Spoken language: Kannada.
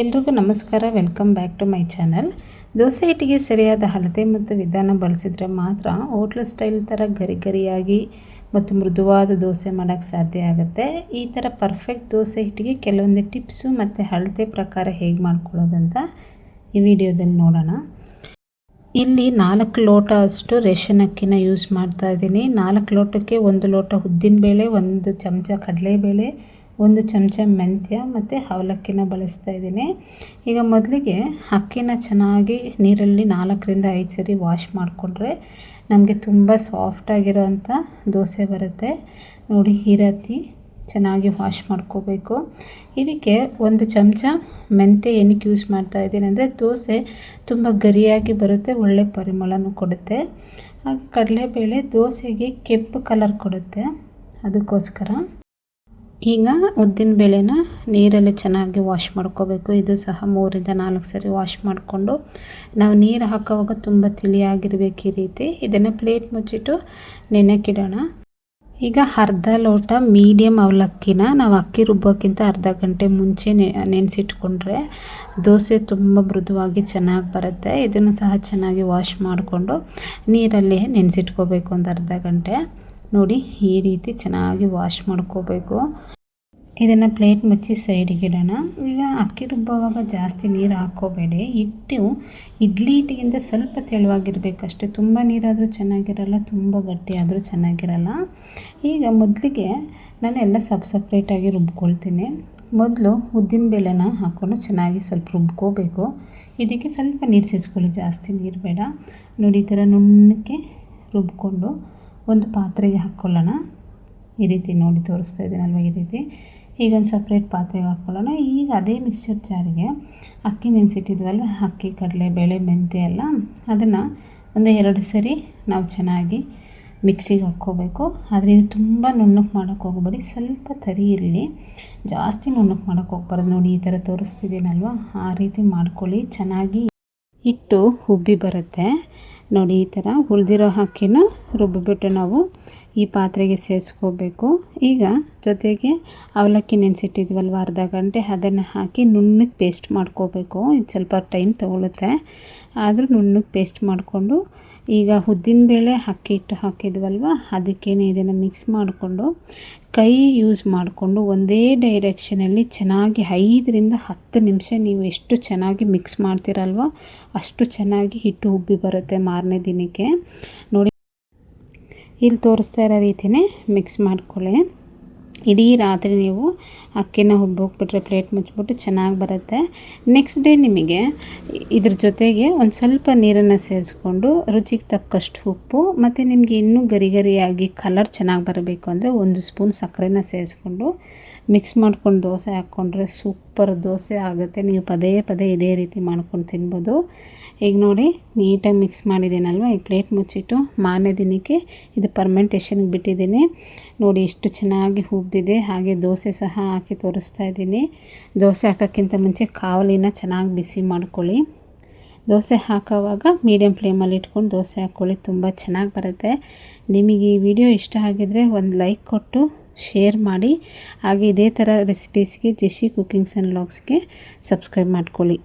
ಎಲ್ರಿಗೂ ನಮಸ್ಕಾರ, welcome back to my channel. Dosa ಹಿಟ್ಟಿಗೆ ಸರಿಯಾದ ಅಳತೆ ಮತ್ತು ವಿಧಾನ ಬಳಸಿದರೆ ಮಾತ್ರ ಹೋಟ್ಲ್ ಸ್ಟೈಲ್ ಥರ ಗರಿ ಗರಿಯಾಗಿ ಮತ್ತು ಮೃದುವಾದ ದೋಸೆ ಮಾಡೋಕ್ಕೆ ಸಾಧ್ಯ ಆಗುತ್ತೆ. ಈ ಥರ ಪರ್ಫೆಕ್ಟ್ ದೋಸೆ ಹಿಟ್ಟಿಗೆ ಕೆಲವೊಂದು ಟಿಪ್ಸು ಮತ್ತು ಅಳತೆ ಪ್ರಕಾರ ಹೇಗೆ ಮಾಡ್ಕೊಳ್ಳೋದಂತ ಈ ವಿಡಿಯೋದಲ್ಲಿ ನೋಡೋಣ. ಇಲ್ಲಿ 4 ಲೋಟ ಅಷ್ಟು ರೇಷನ್ ಅಕ್ಕಿನ ಯೂಸ್ ಮಾಡ್ತಾ ಇದ್ದೀನಿ. 4 ಲೋಟಕ್ಕೆ 1 ಲೋಟ ಉದ್ದಿನಬೇಳೆ, 1 ಚಮಚ ಕಡಲೆಬೇಳೆ, 1 ಚಮಚ ಮೆಂತ್ಯ ಮತ್ತು ಅವಲಕ್ಕಿನ ಬಳಸ್ತಾ ಇದ್ದೀನಿ. ಈಗ ಮೊದಲಿಗೆ ಅಕ್ಕಿನ ಚೆನ್ನಾಗಿ ನೀರಲ್ಲಿ 4ರಿಂದ 5 ಸರಿ ವಾಶ್ ಮಾಡಿಕೊಂಡ್ರೆ ನಮಗೆ ತುಂಬ ಸಾಫ್ಟಾಗಿರೋವಂಥ ದೋಸೆ ಬರುತ್ತೆ. ನೋಡಿ, ಈ ರೀತಿ ಚೆನ್ನಾಗಿ ವಾಶ್ ಮಾಡ್ಕೋಬೇಕು. ಇದಕ್ಕೆ 1 ಚಮಚ ಮೆಂತ್ಯ ಏನಕ್ಕೆ ಯೂಸ್ ಮಾಡ್ತಾ ಇದ್ದೀನಿ ಅಂದರೆ ದೋಸೆ ತುಂಬ ಗರಿಯಾಗಿ ಬರುತ್ತೆ, ಒಳ್ಳೆ ಪರಿಮಳನೂ ಕೊಡುತ್ತೆ. ಹಾಗೆ ಕಡಲೆಬೇಳೆ ದೋಸೆಗೆ ಕೆಂಪು ಕಲರ್ ಕೊಡುತ್ತೆ, ಅದಕ್ಕೋಸ್ಕರ. ಈಗ ಉದ್ದಿನ ಬೇಳೆನ ನೀರಲ್ಲಿ ಚೆನ್ನಾಗಿ ವಾಶ್ ಮಾಡ್ಕೋಬೇಕು. ಇದು ಸಹ 3ರಿಂದ 4 ಸರಿ ವಾಶ್ ಮಾಡಿಕೊಂಡು ನಾವು ನೀರು ಹಾಕೋವಾಗ ತುಂಬ ತಿಳಿಯಾಗಿರ್ಬೇಕು. ಈ ರೀತಿ ಇದನ್ನು ಪ್ಲೇಟ್ ಮುಚ್ಚಿಟ್ಟು ನೆನೆಕ್ಕಿಡೋಣ. ಈಗ ಅರ್ಧ ಲೋಟ ಮೀಡಿಯಮ್ ಅವಲಕ್ಕಿನ ನಾವು ಅಕ್ಕಿ ರುಬ್ಬೋಕ್ಕಿಂತ ಅರ್ಧ ಗಂಟೆ ಮುಂಚೆ ನೆನೆಸಿಟ್ಕೊಂಡ್ರೆ ದೋಸೆ ತುಂಬ ಮೃದುವಾಗಿ ಚೆನ್ನಾಗಿ ಬರುತ್ತೆ. ಇದನ್ನು ಸಹ ಚೆನ್ನಾಗಿ ವಾಶ್ ಮಾಡಿಕೊಂಡು ನೀರಲ್ಲಿ ನೆನೆಸಿಟ್ಕೋಬೇಕು ಒಂದು ಅರ್ಧ ಗಂಟೆ. ನೋಡಿ, ಈ ರೀತಿ ಚೆನ್ನಾಗಿ ವಾಶ್ ಮಾಡ್ಕೋಬೇಕು. ಇದನ್ನು ಪ್ಲೇಟ್ ಮುಚ್ಚಿ ಸೈಡಿಗೆ ಇಡೋಣ. ಈಗ ಅಕ್ಕಿ ರುಬ್ಬುವಾಗ ಜಾಸ್ತಿ ನೀರು ಹಾಕ್ಕೋಬೇಡಿ. ಹಿಟ್ಟು ಇಡ್ಲಿ ಹಿಟ್ಟಿಗಿಂತ ಸ್ವಲ್ಪ ತೆಳುವಾಗಿರಬೇಕು ಅಷ್ಟೇ. ತುಂಬ ನೀರಾದರೂ ಚೆನ್ನಾಗಿರಲ್ಲ, ತುಂಬ ಗಟ್ಟಿ ಆದರೂ ಚೆನ್ನಾಗಿರಲ್ಲ. ಈಗ ಮೊದಲಿಗೆ ನಾನು ಎಲ್ಲ ಸಪ್ರೇಟಾಗಿ ರುಬ್ಕೊಳ್ತೀನಿ. ಮೊದಲು ಉದ್ದಿನ ಬೇಳೆನ ಹಾಕ್ಕೊಂಡು ಚೆನ್ನಾಗಿ ಸ್ವಲ್ಪ ರುಬ್ಕೋಬೇಕು. ಇದಕ್ಕೆ ಸ್ವಲ್ಪ ನೀರು ಸೇರಿಸ್ಕೊಳ್ಳಿ, ಜಾಸ್ತಿ ನೀರು ಬೇಡ. ನೋಡಿ, ಈ ಥರ ನುಣ್ಣಕ್ಕೆ ರುಬ್ಕೊಂಡು ಒಂದು ಪಾತ್ರೆಗೆ ಹಾಕ್ಕೊಳ್ಳೋಣ. ಈ ರೀತಿ ನೋಡಿ ತೋರಿಸ್ತಾ ಇದ್ದೀನಲ್ವ, ಈ ರೀತಿ. ಈಗ ಒಂದು ಸಪ್ರೇಟ್ ಪಾತ್ರೆಗೆ ಹಾಕ್ಕೊಳ್ಳೋಣ. ಈಗ ಅದೇ ಮಿಕ್ಸರ್ ಜಾರಿಗೆ ಅಕ್ಕಿ ನೆನೆಸಿಟ್ಟಿದ್ವಲ್ವ, ಅಕ್ಕಿ, ಕಡಲೆಬೇಳೆ, ಮೆಂತ್ಯ ಎಲ್ಲ, ಅದನ್ನು ಒಂದು 2 ಸರಿ ನಾವು ಚೆನ್ನಾಗಿ ಮಿಕ್ಸಿಗೆ ಹಾಕ್ಕೋಬೇಕು. ಆದರೆ ಇದು ತುಂಬ ನುಣ್ಣಕ್ಕೆ ಮಾಡೋಕ್ಕೆ ಹೋಗಬೇಡಿ, ಸ್ವಲ್ಪ ತರಿ ಇರಲಿ, ಜಾಸ್ತಿ ನುಣ್ಣಕ್ಕೆ ಮಾಡೋಕ್ಕೆ ಹೋಗ್ಬಾರ್ದು. ನೋಡಿ, ಈ ಥರ ತೋರಿಸ್ತಿದ್ದೀನಲ್ವ, ಆ ರೀತಿ ಮಾಡ್ಕೊಳ್ಳಿ. ಚೆನ್ನಾಗಿ ಹಿಟ್ಟು ಉಬ್ಬಿ ಬರುತ್ತೆ. ನೋಡಿ, ಈ ಥರ ಉಳಿದಿರೋ ಅಕ್ಕಿನ ರುಬ್ಬಿಬಿಟ್ಟು ನಾವು ಈ ಪಾತ್ರೆಗೆ ಸೇರಿಸ್ಕೋಬೇಕು. ಈಗ ಜೊತೆಗೆ ಅವಲಕ್ಕಿ ನೆನೆಸಿಟ್ಟಿದ್ವಲ್ವ ಅರ್ಧ ಗಂಟೆ, ಅದನ್ನು ಹಾಕಿ ನುಣ್ಣಗೆ ಪೇಸ್ಟ್ ಮಾಡ್ಕೋಬೇಕು. ಇದು ಸ್ವಲ್ಪ ಟೈಮ್ ತೊಗೊಳುತ್ತೆ, ಆದರೂ ನುಣ್ಣಗೆ ಪೇಸ್ಟ್ ಮಾಡಿಕೊಂಡು ಈಗ ಉದ್ದಿನಬೇಳೆ ಅಕ್ಕಿ ಹಿಟ್ಟು ಹಾಕಿದ್ವಲ್ವ, ಅದಕ್ಕೇನೆ ಇದನ್ನು ಮಿಕ್ಸ್ ಮಾಡಿಕೊಂಡು ಕೈ ಯೂಸ್ ಮಾಡಿಕೊಂಡು ಒಂದೇ ಡೈರೆಕ್ಷನಲ್ಲಿ ಚೆನ್ನಾಗಿ 5ರಿಂದ 10 ನಿಮಿಷ ನೀವು ಎಷ್ಟು ಚೆನ್ನಾಗಿ ಮಿಕ್ಸ್ ಮಾಡ್ತೀರಲ್ವ ಅಷ್ಟು ಚೆನ್ನಾಗಿ ಹಿಟ್ಟು ಉಬ್ಬಿ ಬರುತ್ತೆ ಮಾರನೇ ದಿನಕ್ಕೆ. ನೋಡಿ, ಇಲ್ಲಿ ತೋರಿಸ್ತಾ ಇರೋ ರೀತಿಯೇ ಮಿಕ್ಸ್ ಮಾಡ್ಕೊಳ್ಳಿ. ಇಡೀ ರಾತ್ರಿ ನೀವು ಅಕ್ಕಿನ ಹುಬ್ಬೋಗ್ಬಿಟ್ರೆ ಪ್ಲೇಟ್ ಮುಚ್ಚಿಬಿಟ್ಟು ಚೆನ್ನಾಗಿ ಬರುತ್ತೆ. ನೆಕ್ಸ್ಟ್ ಡೇ ನಿಮಗೆ ಇದ್ರ ಜೊತೆಗೆ ಒಂದು ಸ್ವಲ್ಪ ನೀರನ್ನು ಸೇರಿಸ್ಕೊಂಡು ರುಚಿಗೆ ತಕ್ಕಷ್ಟು ಉಪ್ಪು ಮತ್ತು ನಿಮಗೆ ಇನ್ನೂ ಗರಿ ಗರಿಯಾಗಿ ಕಲರ್ ಚೆನ್ನಾಗಿ ಬರಬೇಕು ಅಂದರೆ 1 ಸ್ಪೂನ್ ಸಕ್ಕರೆನ ಸೇರಿಸ್ಕೊಂಡು ಮಿಕ್ಸ್ ಮಾಡ್ಕೊಂಡು ದೋಸೆ ಹಾಕ್ಕೊಂಡ್ರೆ ಸೂಪರ್ ದೋಸೆ ಆಗುತ್ತೆ. ನೀವು ಪದೇ ಪದೇ ಇದೇ ರೀತಿ ಮಾಡ್ಕೊಂಡು ತಿನ್ಬೋದು. ಈಗ ನೋಡಿ, ನೀಟಾಗಿ ಮಿಕ್ಸ್ ಮಾಡಿದ್ದೀನಲ್ವ, ಈ ಪ್ಲೇಟ್ ಮುಚ್ಚಿಟ್ಟು ಮಾರನೇ ದಿನಕ್ಕೆ ಇದು ಪರ್ಮೆಂಟೇಷನ್ಗೆ ಬಿಟ್ಟಿದ್ದೀನಿ. ನೋಡಿ, ಎಷ್ಟು ಚೆನ್ನಾಗಿ ಉಬ್ಬಿದೆ. ಹಾಗೆ ದೋಸೆ ಸಹ ಹಾಕಿ ತೋರಿಸ್ತಾ ಇದ್ದೀನಿ. ದೋಸೆ ಹಾಕೋಕ್ಕಿಂತ ಮುಂಚೆ ಕಾವಲಿನ ಚೆನ್ನಾಗಿ ಬಿಸಿ ಮಾಡ್ಕೊಳ್ಳಿ. ದೋಸೆ ಹಾಕೋವಾಗ ಮೀಡಿಯಮ್ ಫ್ಲೇಮಲ್ಲಿ ಇಟ್ಕೊಂಡು ದೋಸೆ ಹಾಕ್ಕೊಳ್ಳಿ, ತುಂಬ ಚೆನ್ನಾಗಿ ಬರುತ್ತೆ. ನಿಮಗೆ ಈ ವಿಡಿಯೋ ಇಷ್ಟ ಆಗಿದರೆ ಒಂದು ಲೈಕ್ ಕೊಟ್ಟು ಶೇರ್ ಮಾಡಿ. ಹಾಗೆ ಇದೇ ಥರ ರೆಸಿಪೀಸ್ಗೆ ಜೆಸಿ ಕುಕಿಂಗ್ಸ್ ಆ್ಯಂಡ್ ವ್ಲಾಗ್ಸ್ಗೆ ಸಬ್ಸ್ಕ್ರೈಬ್ ಮಾಡ್ಕೊಳ್ಳಿ.